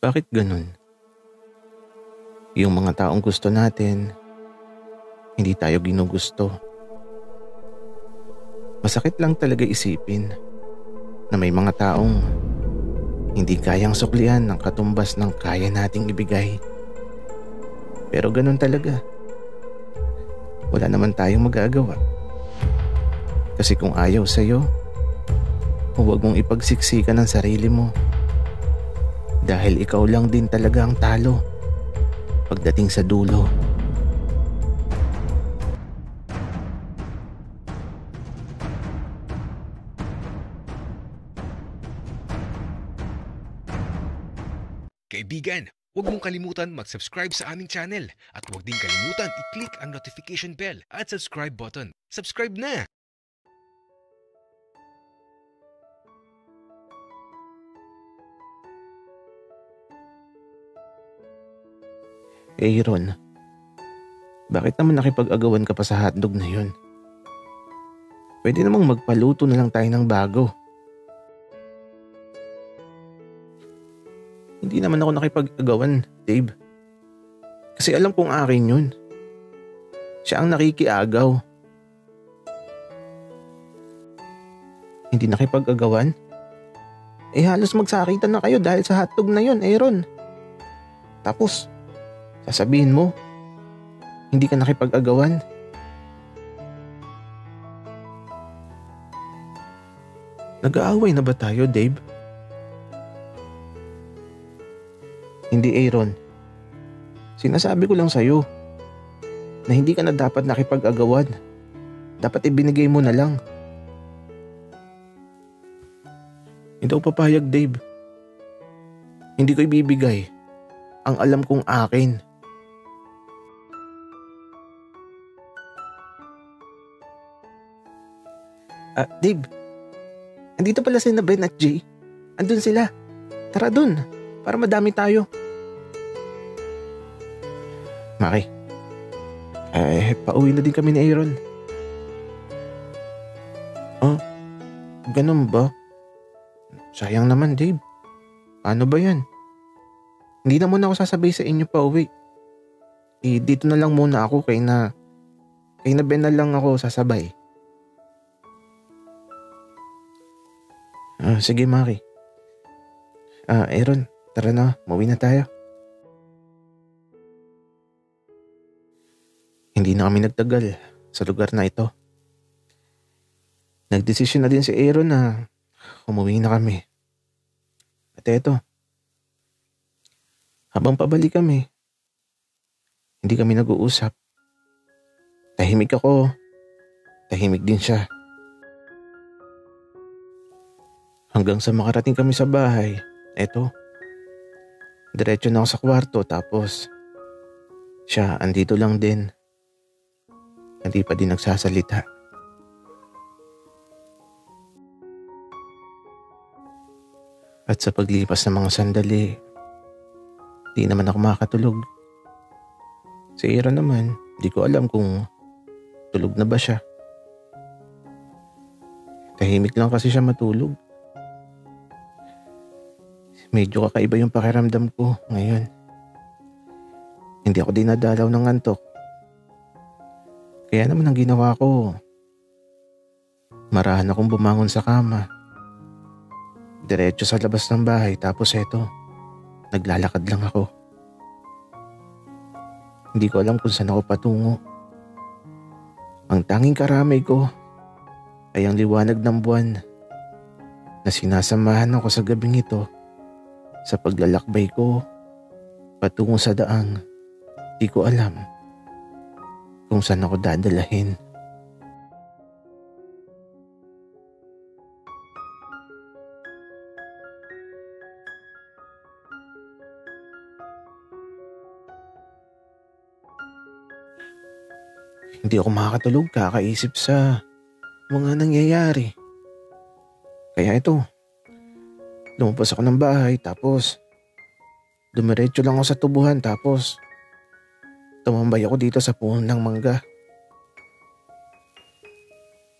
Bakit ganun? Yung mga taong gusto natin, hindi tayo ginugusto. Masakit lang talaga isipin na may mga taong hindi kayang suklian ng katumbas ng kaya nating ibigay. Pero ganun talaga. Wala naman tayong magagawa. Kasi kung ayaw sa'yo, huwag mong ipagsiksikan ang sarili mo. Dahil ikaw lang din talaga ang talo pagdating sa dulo. Kaibigan, huwag mong kalimutan mag-subscribe sa aming channel at huwag din kalimutan i-click ang notification bell at subscribe button. Subscribe na! Aaron, bakit naman nakipag-agawan ka pa sa hotdog na yun? Pwede namang magpaluto na lang tayo ng bago. Hindi naman ako nakipag-agawan, Dave. Kasi alam kong akin yun. Siya ang nakikiagaw. Hindi nakipag-agawan? Halos magsakitan na kayo dahil sa hotdog na yun, Aaron. Tapos, sasabihin mo, hindi ka nakipag-agawan. Nag-aaway na ba tayo, Dave? Hindi, Aaron. Sinasabi ko lang sa'yo na hindi ka na dapat nakipag-agawan. Dapat ibinigay mo na lang. Hindi ako papayag, Dave. Hindi ko ibibigay ang alam kong akin. Dave, andito pala si Ben at Jay. Andun sila. Tara dun, para madami tayo. Maki, pauwi na din kami ni Aaron. Ganun ba? Sayang naman, Dave. Paano ba yan? Hindi na muna ako sasabay sa inyo pa uwi. Dito na lang muna ako kay na Ben na lang ako sasabay. Sige, Maki. Aaron, tara na, mauwi na tayo. Hindi na kami nagtagal sa lugar na ito. Nagdesisyon na din si Aaron na umuwi na kami. At eto, habang pabalik kami, hindi kami nag-uusap. Tahimik ako, tahimik din siya. Hanggang sa makarating kami sa bahay, eto, diretso na ako sa kwarto tapos siya andito lang din. Hindi pa din nagsasalita. At sa paglipas ng mga sandali, di naman ako makatulog. Si Ira naman, di ko alam kung tulog na ba siya. Tahimik lang kasi siya matulog. Medyo kakaiba yung pakiramdam ko ngayon. Hindi ako dinadalaw ng antok. Kaya naman ang ginawa ko, marahan akong bumangon sa kama. Diretso sa labas ng bahay tapos eto, naglalakad lang ako. Hindi ko alam kung saan ako patungo. Ang tanging karamay ko ay ang liwanag ng buwan na sinasamahan ako sa gabing ito sa paglalakbay ko patungo sa daang di ko alam kung saan ako dadalahin. Hindi ako makakatulog kakaisip sa mga nangyayari. Kaya ito, lumabas ako ng bahay tapos dumiretso lang ako sa tubuhan tapos tumambay ako dito sa puno ng mangga.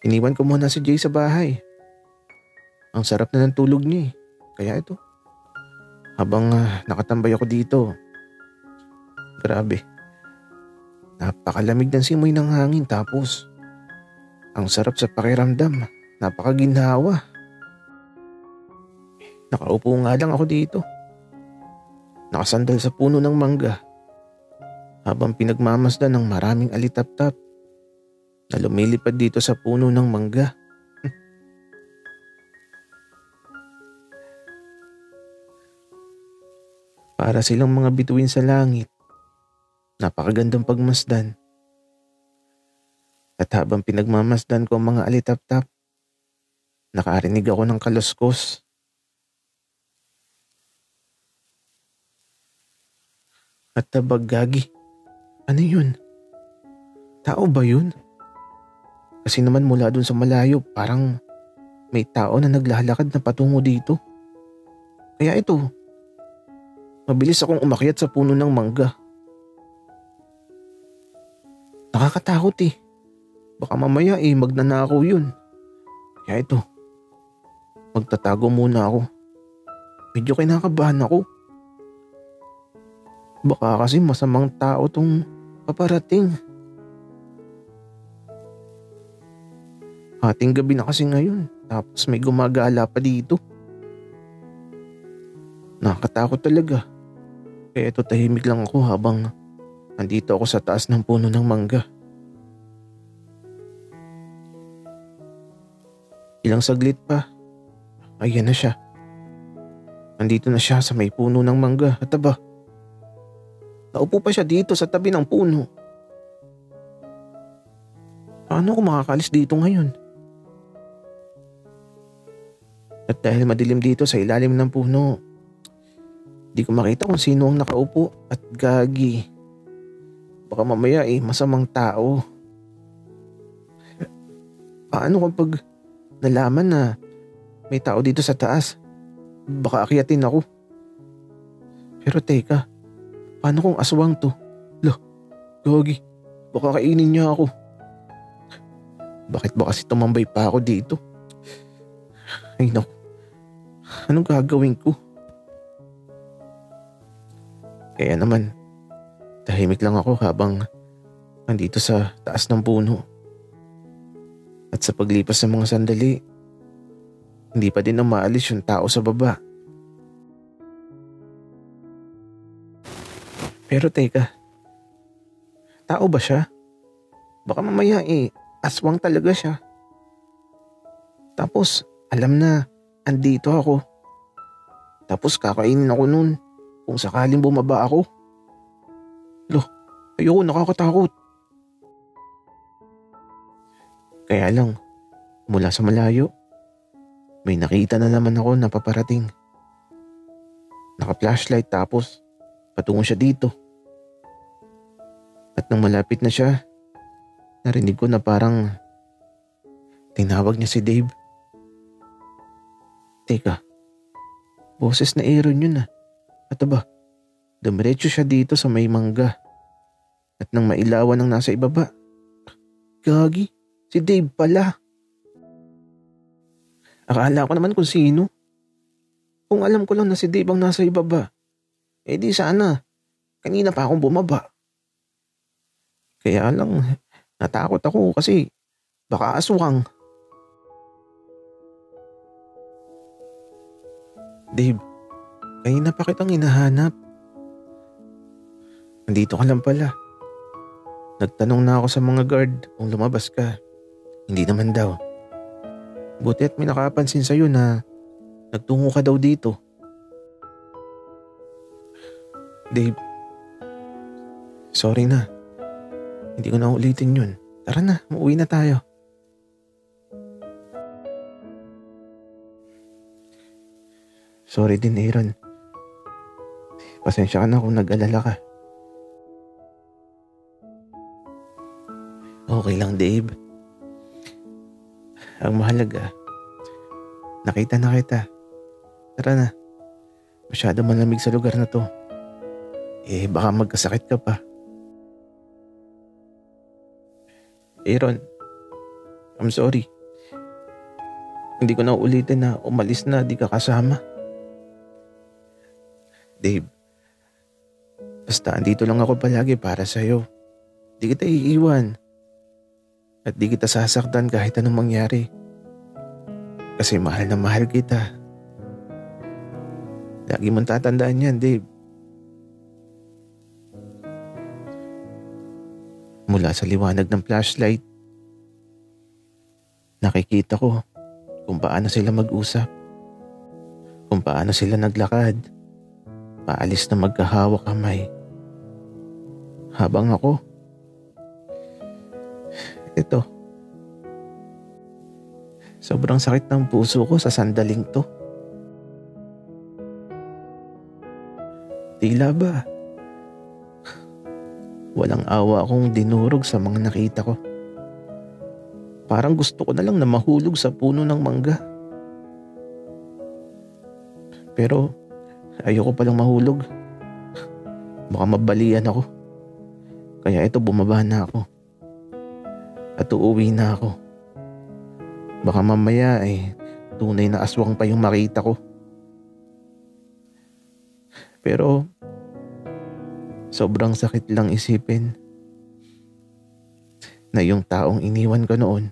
Iniwan ko muna si Jay sa bahay. Ang sarap na ng tulog niya eh. Kaya ito, Habang nakatambay ako dito, grabe, napakalamig ng simoy ng hangin tapos ang sarap sa pakiramdam, napakaginhawa. Nakaupo nga lang ako dito, nakasandal sa puno ng mangga habang pinagmamasdan ng maraming alitaptap na lumilipad dito sa puno ng mangga. Para silang mga bituin sa langit, napakagandang pagmasdan. At habang pinagmamasdan ko ang mga alitaptap, nakarinig ako ng kaluskos. At gagi, ano yun? Tao ba yun? Kasi naman mula dun sa malayo, parang may tao na naglalakad na patungo dito. Kaya ito, mabilis akong umakyat sa puno ng mangga. Nakakatakot eh. Baka mamaya magnanakaw yun. Kaya ito, magtatago muna ako. Medyo kinakabahan ako. Baka kasi masamang tao tong paparating. Hating gabi na kasi ngayon, tapos may gumagala pa dito. Nakakatakot talaga. Kaya ito, tahimik lang ako habang nandito ako sa taas ng puno ng mangga. Ilang saglit pa, ayan na siya. Nandito na siya sa may puno ng mangga at aba, naupo pa siya dito sa tabi ng puno. Paano ako makakalis dito ngayon? At dahil madilim dito sa ilalim ng puno, di ko makita kung sino ang nakaupo at gagi. Baka mamaya masamang tao. Paano kapag nalaman na may tao dito sa taas? Baka akyatin ako. Pero teka, paano kung aswang to? Lah, gagi, baka kainin niya ako. Bakit ba kasi tumambay pa ako dito? Ay naku, anong gagawin ko? Kaya naman, tahimik lang ako habang nandito sa taas ng puno. At sa paglipas ng mga sandali, hindi pa din umaalis yung tao sa baba. Pero teka, tao ba siya? Baka mamaya aswang talaga siya. Tapos alam na andito ako. Tapos kakainin ako nun kung sakaling bumaba ako. Loh, ayoko, nakakatakot. Kaya lang, mula sa malayo, may nakita na naman ako na paparating. Naka-flashlight tapos patungo siya dito. At nang malapit na siya, narinig ko na parang tinawag niya si Dave. Teka, boses na Aaron yun ah. At aba, dumiretso siya dito sa may mangga. At nang mailawan ang nasa ibaba, gagi, si Dave pala. Akala ko naman kung sino. Kung alam ko lang na si Dave ang nasa ibaba, di sana, kanina pa akong bumaba. Kaya lang, natakot ako kasi baka aswang. Dave, kanina pa kitang hinahanap. Nandito ka lang pala. Nagtanong na ako sa mga guard kung lumabas ka. Hindi naman daw. Buti at may nakapansin sa'yo na nagtungo ka daw dito. Dave, sorry na. Hindi ko na ulitin yun. Tara na, muuwi na tayo. Sorry din, Aaron. Pasensya ka na kung nag-alala ka. Okay lang, Dave. Ang mahalaga, nakita na kita. Tara na. Masyado malamig sa lugar na to. Baka magkasakit ka pa. Aaron, I'm sorry. Hindi ko na ulitin na umalis na di ka kasama. Dave. Basta andito lang ako palagi para sa'yo. Di kita iiwan. At di kita sasaktan kahit anong mangyari. Kasi mahal na mahal kita. Lagi mong tatandaan yan, Dave. Mula sa liwanag ng flashlight, nakikita ko kung paano sila mag-usap. Kung paano sila naglakad. Paalis na magkahawak kamay. Habang ako, ito, sobrang sakit ng puso ko sa sandaling to. Tila ba walang awa akong dinurog sa mga nakita ko. Parang gusto ko na lang na mahulog sa puno ng mangga. Pero ayoko palang mahulog. Baka mabalian ako. Kaya ito, bumaba na ako. At uuwi na ako. Baka mamaya tunay na aswang pa yung makita ko. Pero sobrang sakit lang isipin na yung taong iniwan ko noon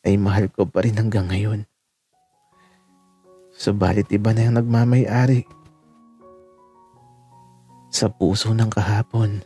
ay mahal ko pa rin hanggang ngayon. Subalit iba na yung nagmamay-ari sa puso ng kahapon.